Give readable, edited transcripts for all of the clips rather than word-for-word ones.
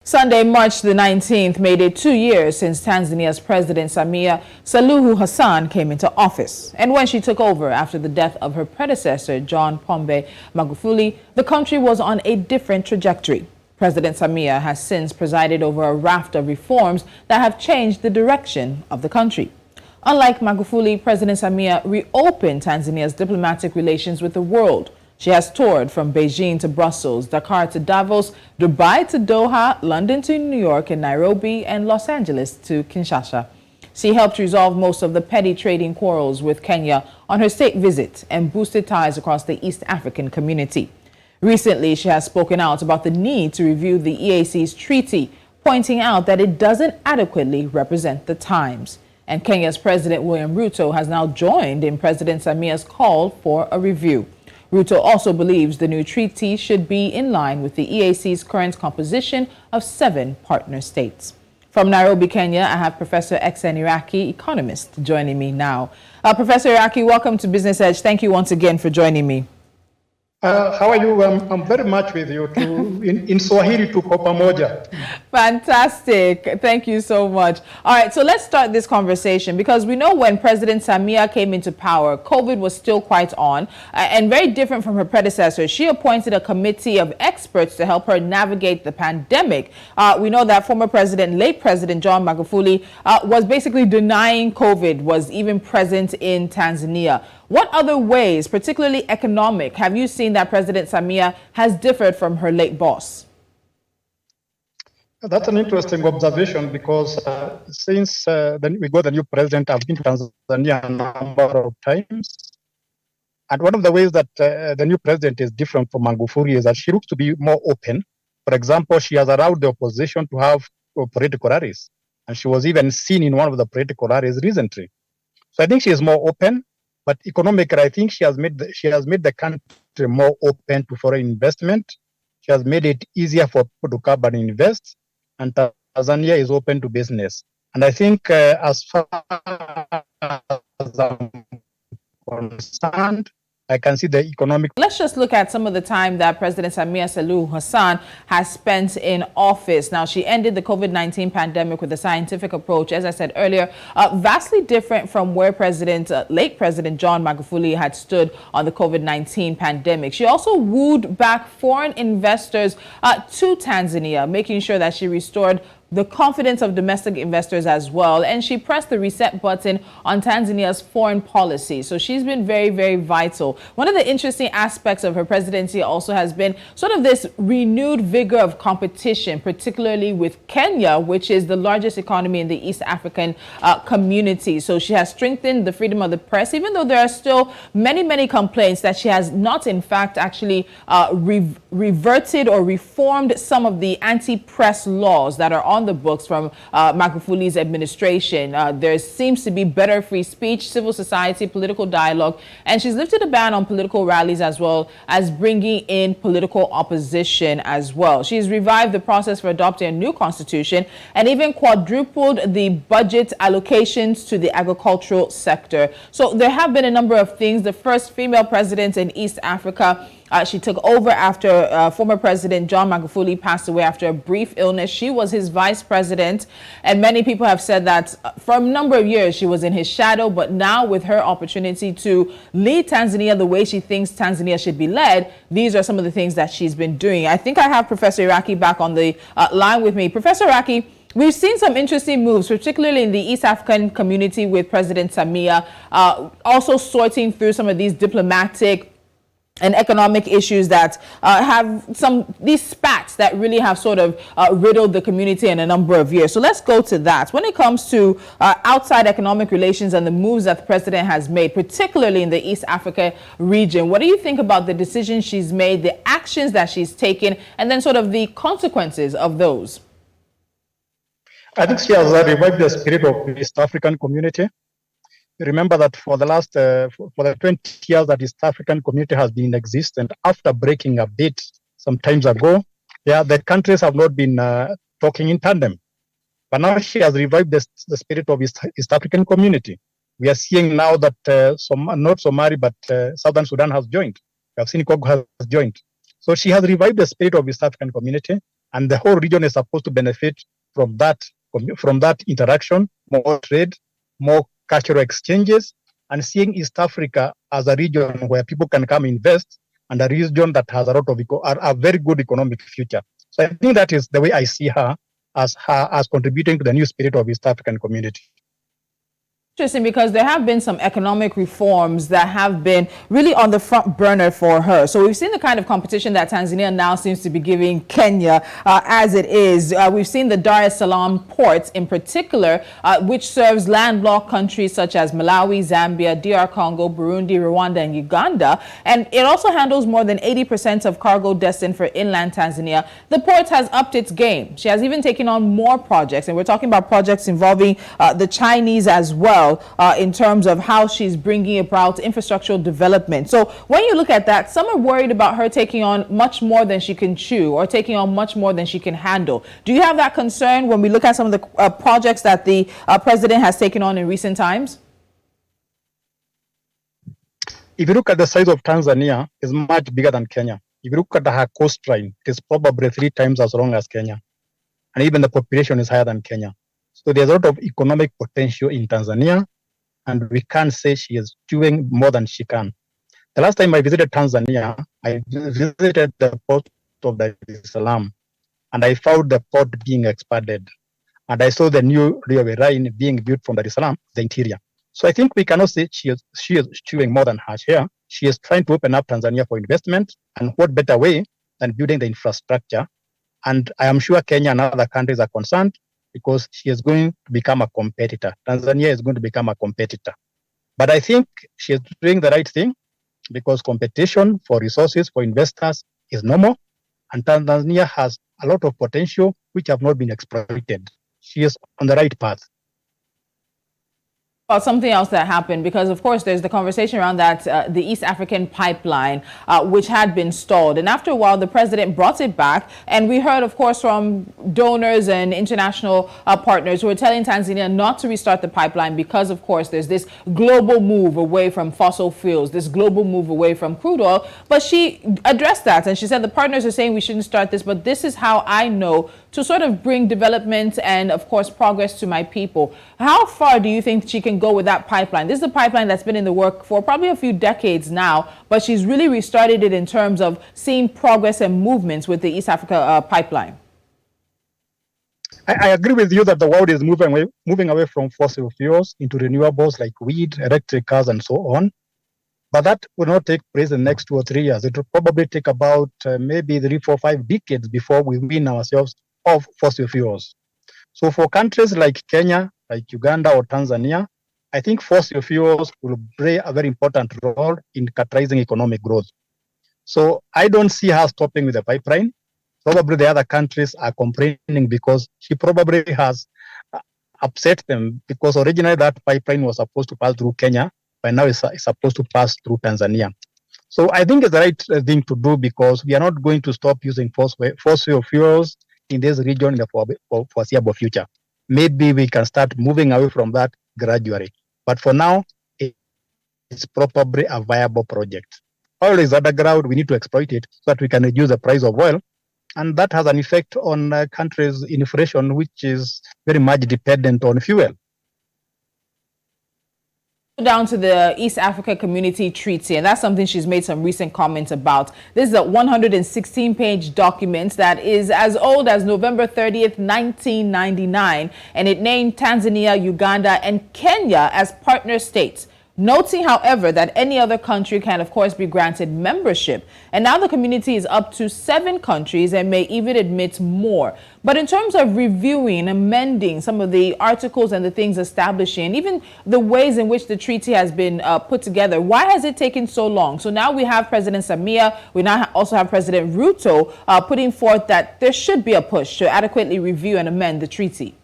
Sunday, March the 19th, made it 2 years since Tanzania's President Samia Suluhu Hassan came into office. And when she took over after the death of her predecessor, John Pombe Magufuli, the country was on a different trajectory. President Samia has since presided over a raft of reforms that have changed the direction of the country. Unlike Magufuli, President Samia reopened Tanzania's diplomatic relations with the world. She has toured from Beijing to Brussels, Dakar to Davos, Dubai to Doha, London to New York, and Nairobi and Los Angeles to Kinshasa. She helped resolve most of the petty trading quarrels with Kenya on her state visit and boosted ties across the East African community. Recently, she has spoken out about the need to review the EAC's treaty, pointing out that it doesn't adequately represent the times. And Kenya's President William Ruto has now joined in President Samia's call for a review. Ruto also believes the new treaty should be in line with the EAC's current composition of 7 partner states. From Nairobi, Kenya, I have Professor Iraki, Economist, joining me now. Professor Iraki, welcome to Business Edge. Thank you once again for joining me. How are you? I'm very much with you. In Swahili, tuko pamoja. Fantastic. Thank you so much. All right, so let's start this conversation because we know when President Samia came into power, COVID was still quite on and very different from her predecessor. She appointed a committee of experts to help her navigate the pandemic. We know that former president, late President John Magufuli, was basically denying COVID was even present in Tanzania. What other ways, particularly economic, have you seen that President Samia has differed from her late boss? That's an interesting observation because since we got the new president, I've been to Tanzania a number of times. And one of the ways that the new president is different from Magufuli is that she looks to be more open. For example, she has allowed the opposition to have political rallies. And she was even seen in one of the political rallies recently. So I think she is more open. But economically, I think she has made the country more open to foreign investment. She has made it easier for people to come and invest. And Tanzania is open to business. And I think as far as I'm concerned, I can see the economic. Let's just look at some of the time that President Samia Suluhu Hassan has spent in office. Now, she ended the COVID-19 pandemic with a scientific approach, as I said earlier, vastly different from where late President John Magufuli had stood on the COVID-19 pandemic. She also wooed back foreign investors to Tanzania, making sure that she restored the confidence of domestic investors as well. And she pressed the reset button on Tanzania's foreign policy. So she's been very, very vital. One of the interesting aspects of her presidency also has been sort of this renewed vigor of competition, particularly with Kenya, which is the largest economy in the East African community. So she has strengthened the freedom of the press, even though there are still many, many complaints that she has not, in fact, actually reverted or reformed some of the anti-press laws that are on the books from Magufuli's administration. There seems to be better free speech, civil society, political dialogue, and she's lifted a ban on political rallies as well as bringing in political opposition as well. She's revived the process for adopting a new constitution and even quadrupled the budget allocations to the agricultural sector. So there have been a number of things. The first female president in East Africa. She took over after former President John Magufuli passed away after a brief illness. She was his vice president, and many people have said that for a number of years she was in his shadow, but now with her opportunity to lead Tanzania the way she thinks Tanzania should be led, these are some of the things that she's been doing. I think I have Professor Iraki back on the line with me. Professor Iraki, we've seen some interesting moves, particularly in the East African community with President Samia, also sorting through some of these diplomatic and economic issues that have these spats that really have sort of riddled the community in a number of years. So let's go to that. When it comes to outside economic relations and the moves that the president has made, particularly in the East Africa region, what do you think about the decisions she's made, the actions that she's taken, and then sort of the consequences of those? I think she has revived the spirit of the East African community. Remember that for the last for the 20 years that East African community has been in existence, after breaking a bit some times ago, the countries have not been talking in tandem. But now she has revived the spirit of East African community. We are seeing now that not Somalia, but Southern Sudan has joined. We have seen Congo has joined. So she has revived the spirit of East African community. And the whole region is supposed to benefit from that interaction, more trade, more cultural exchanges, and seeing East Africa as a region where people can come invest, and a region that has a lot of a very good economic future. So I think that is the way I see her as contributing to the new spirit of East African community. Interesting, because there have been some economic reforms that have been really on the front burner for her. So we've seen the kind of competition that Tanzania now seems to be giving Kenya as it is. We've seen the Dar es Salaam port in particular, which serves landlocked countries such as Malawi, Zambia, DR Congo, Burundi, Rwanda, and Uganda. And it also handles more than 80% of cargo destined for inland Tanzania. The port has upped its game. She has even taken on more projects, and we're talking about projects involving the Chinese as well. In terms of how she's bringing about infrastructural development. So when you look at that, some are worried about her taking on much more than she can chew, or taking on much more than she can handle. Do you have that concern when we look at some of the projects that the president has taken on in recent times? If you look at the size of Tanzania, it's much bigger than Kenya. If you look at her coastline, it is probably 3 times as long as Kenya. And even the population is higher than Kenya. So there's a lot of economic potential in Tanzania, and we can't say she is doing more than she can. The last time I visited Tanzania, I visited the port of Dar es Salaam, and I found the port being expanded. And I saw the new railway line being built from Dar es Salaam, the interior. So I think we cannot say she is doing more than her share. She is trying to open up Tanzania for investment, and what better way than building the infrastructure? And I am sure Kenya and other countries are concerned, because she is going to become a competitor. Tanzania is going to become a competitor. But I think she is doing the right thing, because competition for resources, for investors is normal. And Tanzania has a lot of potential which have not been exploited. She is on the right path. About something else that happened, because of course there's the conversation around that the East African pipeline, which had been stalled, and after a while the president brought it back, and we heard of course from donors and international partners who were telling Tanzania not to restart the pipeline because of course there's this global move away from fossil fuels, this global move away from crude oil. But she addressed that, and she said the partners are saying we shouldn't start this, but this is how I know to sort of bring development and of course progress to my people. How far do you think she can go with that pipeline? This is a pipeline that's been in the work for probably a few decades now, but she's really restarted it in terms of seeing progress and movements with the East Africa pipeline. I agree with you that the world is moving away from fossil fuels into renewables like wind, electric cars, and so on. But that will not take place in the next 2 or 3 years. It will probably take about maybe 3, 4, 5 decades before we wean ourselves of fossil fuels. So for countries like Kenya, like Uganda or Tanzania, I think fossil fuels will play a very important role in catalyzing economic growth. So I don't see her stopping with the pipeline. Probably the other countries are complaining because she probably has upset them, because originally that pipeline was supposed to pass through Kenya, but now it's supposed to pass through Tanzania. So I think it's the right thing to do, because we are not going to stop using fossil fuels in this region in the foreseeable future. Maybe we can start moving away from that gradually. But for now, it's probably a viable project. Oil is underground. We need to exploit it so that we can reduce the price of oil. And that has an effect on countries' inflation, which is very much dependent on fuel. Down to the East Africa Community Treaty, and that's something she's made some recent comments about. This is a 116-page document that is as old as November 30th, 1999, and it named Tanzania, Uganda, and Kenya as partner states, noting, however, that any other country can, of course, be granted membership. And now the community is up to 7 countries and may even admit more. But in terms of reviewing, amending some of the articles and the things establishing, even the ways in which the treaty has been put together, why has it taken so long? So now we have President Samia, we now also have President Ruto putting forth that there should be a push to adequately review and amend the treaty.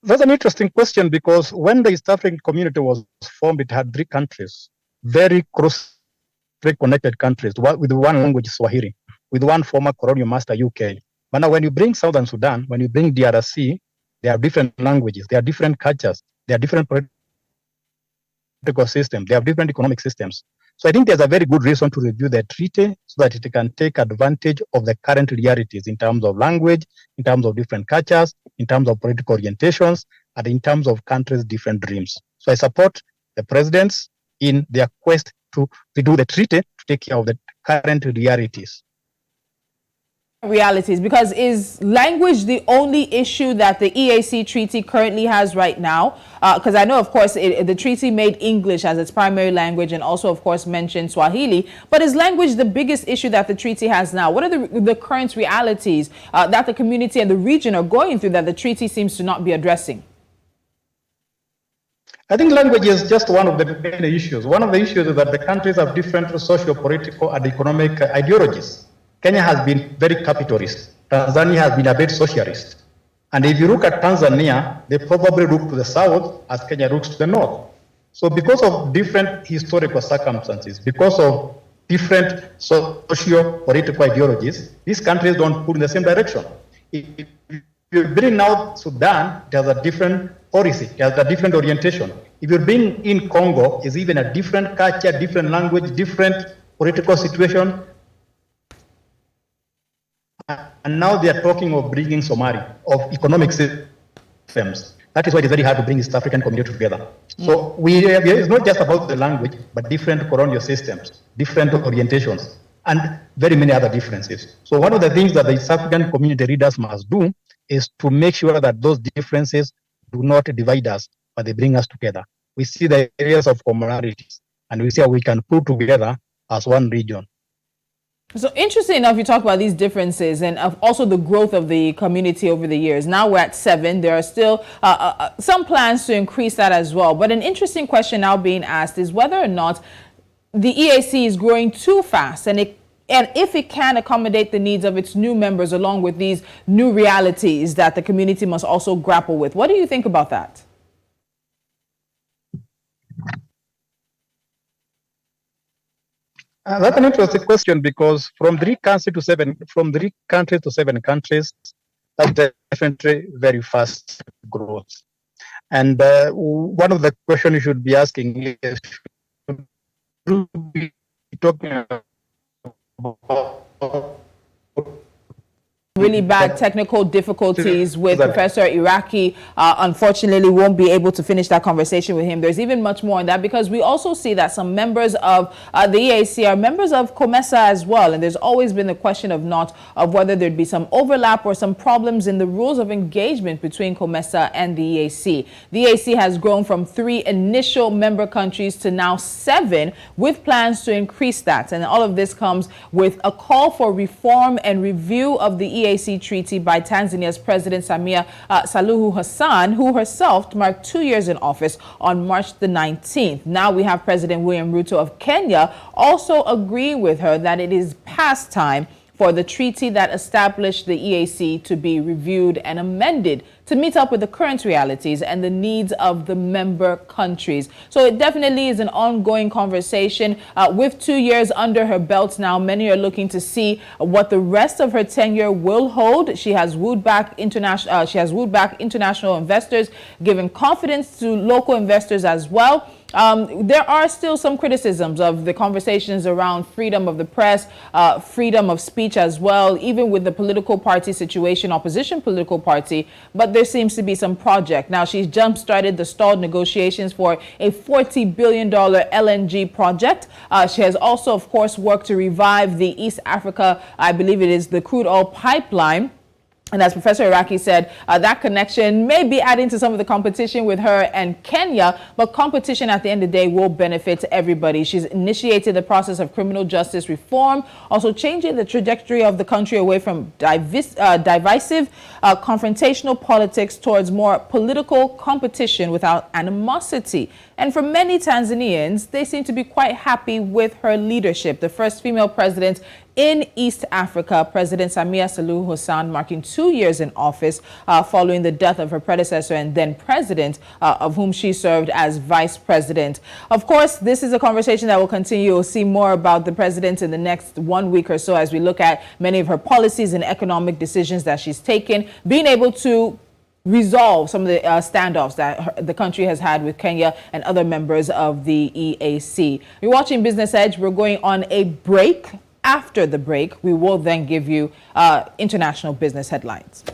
That's an interesting question, because when the East African community was formed, it had 3 countries, very closely connected countries, with one language, Swahili, with one former colonial master, UK. But now when you bring Southern Sudan, when you bring DRC, they have different languages, they have different cultures, they have different political systems, they have different economic systems. So I think there's a very good reason to review the treaty so that it can take advantage of the current realities in terms of language, in terms of different cultures, in terms of political orientations, and in terms of countries' different dreams. So I support the presidents in their quest to redo the treaty to take care of the current realities. Because is language the only issue that the EAC treaty currently has right now? Because I know, of course, the treaty made English as its primary language and also, of course, mentioned Swahili. But is language the biggest issue that the treaty has now? What are the current realities that the community and the region are going through that the treaty seems to not be addressing? I think language is just one of the main issues. One of the issues is that the countries have different socio-political and economic ideologies. Kenya has been very capitalist. Tanzania has been a bit socialist. And if you look at Tanzania, they probably look to the south as Kenya looks to the north. So because of different historical circumstances, because of different socio-political ideologies, these countries don't pull in the same direction. If you bring out Sudan, it has a different policy, it has a different orientation. If you bring in Congo, it's even a different culture, different language, different political situation. And now they are talking of bringing Somalia, of economic systems. That is why it is very hard to bring East African community together. So it's not just about the language, but different colonial systems, different orientations, and very many other differences. So one of the things that the East African community leaders must do is to make sure that those differences do not divide us, but they bring us together. We see the areas of commonalities, and we see how we can pull together as one region. So interesting enough, you talk about these differences and also the growth of the community over the years. Now we're at 7. There are still some plans to increase that as well. But an interesting question now being asked is whether or not the EAC is growing too fast and if it can accommodate the needs of its new members along with these new realities that the community must also grapple with. What do you think about that? That's an interesting question because from 3 countries to 7 countries, that's definitely very fast growth. And one of the questions you should be asking is, should we be talking about really bad technical difficulties with Professor Iraki. Unfortunately, won't be able to finish that conversation with him. There's even much more on that because we also see that some members of the EAC are members of COMESA as well. And there's always been the question of whether there'd be some overlap or some problems in the rules of engagement between COMESA and the EAC. The EAC has grown from 3 initial member countries to now 7 with plans to increase that. And all of this comes with a call for reform and review of the EAC treaty by Tanzania's President Samia Suluhu Hassan, who herself marked 2 years in office on March the 19th. Now we have President William Ruto of Kenya also agreeing with her that it is past time for the treaty that established the EAC to be reviewed and amended to meet up with the current realities and the needs of the member countries. So it definitely is an ongoing conversation. With 2 years under her belt now, many are looking to see what the rest of her tenure will hold. She has wooed back international investors, giving confidence to local investors as well. There are still some criticisms of the conversations around freedom of the press, freedom of speech as well, even with the political party situation, opposition political party. But there seems to be some project. Now, she's jump-started the stalled negotiations for a $40 billion LNG project. She has also, of course, worked to revive the East Africa, I believe it is the crude oil pipeline. And as Professor Iraki said, that connection may be adding to some of the competition with her and Kenya, but competition at the end of the day will benefit everybody. She's initiated the process of criminal justice reform, also changing the trajectory of the country away from divisive, confrontational politics towards more political competition without animosity. And for many Tanzanians, they seem to be quite happy with her leadership. The first female president in East Africa, President Samia Suluhu Hassan, marking 2 years in office following the death of her predecessor and then president, of whom she served as vice president. Of course, this is a conversation that will continue. We'll see more about the president in the next 1 week or so as we look at many of her policies and economic decisions that she's taken, being able to resolve some of the standoffs that the country has had with Kenya and other members of the EAC. You're watching Business Edge. We're going on a break. After the break, we will then give you international business headlines.